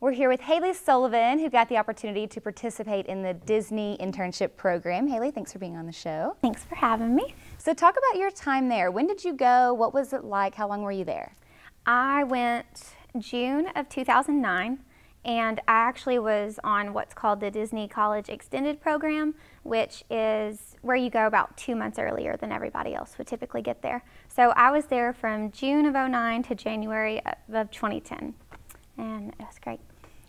We're here with Haley Sullivan, who got the opportunity to participate in the Disney Internship program. Haley, thanks for being on the show. Thanks for having me. So talk about your time there. When did you go? What was it like? How long were you there? I went June of 2009, and I actually was on what's called the Disney College Extended Program, which is where you go about 2 months earlier than everybody else would typically get there. So I was there from June of 2009 to January of 2010, and it was great.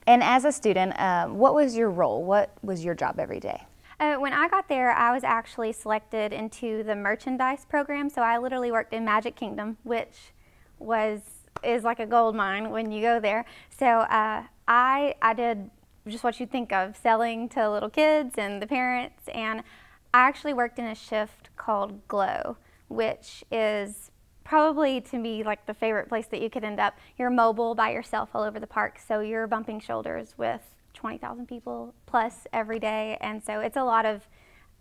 And as a student, what was your role? What was your job every day? When I got there, I was actually selected into the merchandise program, so I literally worked in Magic Kingdom, which is like a gold mine when you go there. So I did just what you think of, selling to little kids and the parents, and I actually worked in a shift called Glow, which is probably to me like the favorite place that you could end up. You're mobile by yourself all over the park, so you're bumping shoulders with 20,000 people plus every day, and so it's a lot of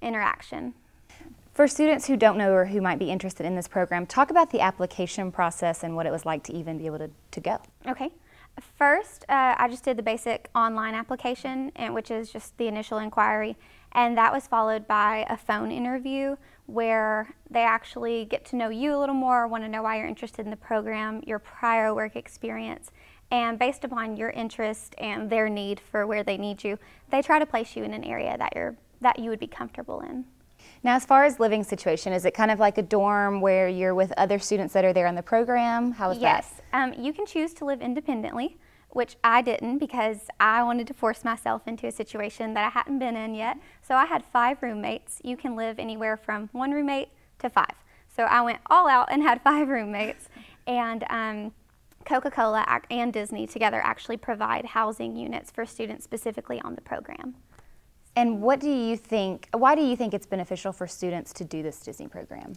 interaction. For students who don't know or who might be interested in this program, talk about the application process and what it was like to even be able to go. Okay. First, I just did the basic online application, which is just the initial inquiry, and that was followed by a phone interview where they actually get to know you a little more, want to know why you're interested in the program, your prior work experience, and based upon your interest and their need for where they need you, they try to place you in an area that you would be comfortable in. Now, as far as living situation, is it kind of like a dorm where you're with other students that are there on the program? How is that? Yes, you can choose to live independently, which I didn't because I wanted to force myself into a situation that I hadn't been in yet. So I had 5 roommates. You can live anywhere from 1 roommate to 5. So I went all out and had 5 roommates. And Coca-Cola and Disney together actually provide housing units for students specifically on the program. And why do you think it's beneficial for students to do this Disney program?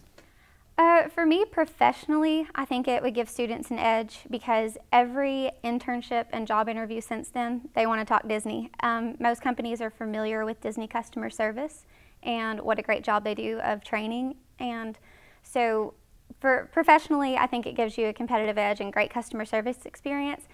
For me, professionally, I think it would give students an edge because every internship and job interview since then, they want to talk Disney. Most companies are familiar with Disney customer service and what a great job they do of training. And so professionally, I think it gives you a competitive edge and great customer service experience.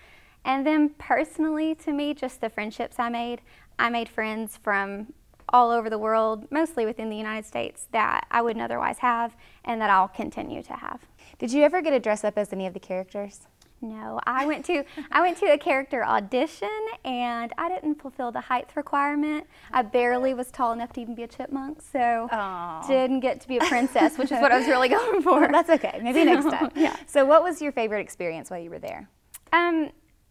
And then personally, to me, just the friendships I made friends from all over the world, mostly within the United States, that I wouldn't otherwise have and that I'll continue to have. Did you ever get to dress up as any of the characters? No, I went to a character audition and I didn't fulfill the height requirement. I barely was tall enough to even be a chipmunk, so didn't get to be a princess, which is what I was really going for. Well, that's okay, maybe next time. Yeah. So what was your favorite experience while you were there?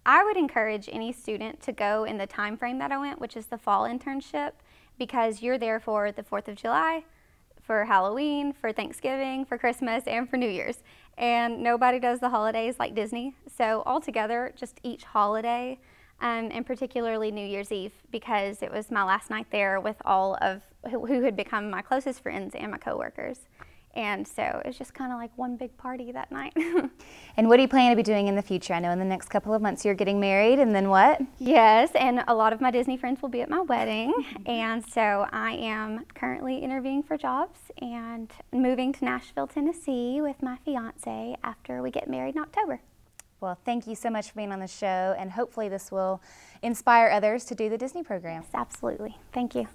I would encourage any student to go in the time frame that I went, which is the fall internship, because you're there for the 4th of July, for Halloween, for Thanksgiving, for Christmas, and for New Year's. And nobody does the holidays like Disney. So altogether, just each holiday, and particularly New Year's Eve, because it was my last night there with all of who had become my closest friends and my coworkers. And so it was just kind of like one big party that night. And what do you plan to be doing in the future? I know in the next couple of months you're getting married, and then what? Yes, and a lot of my Disney friends will be at my wedding. And so I am currently interviewing for jobs and moving to Nashville, Tennessee with my fiance after we get married in October. Well, thank you so much for being on the show, and hopefully this will inspire others to do the Disney program. Yes, absolutely. Thank you.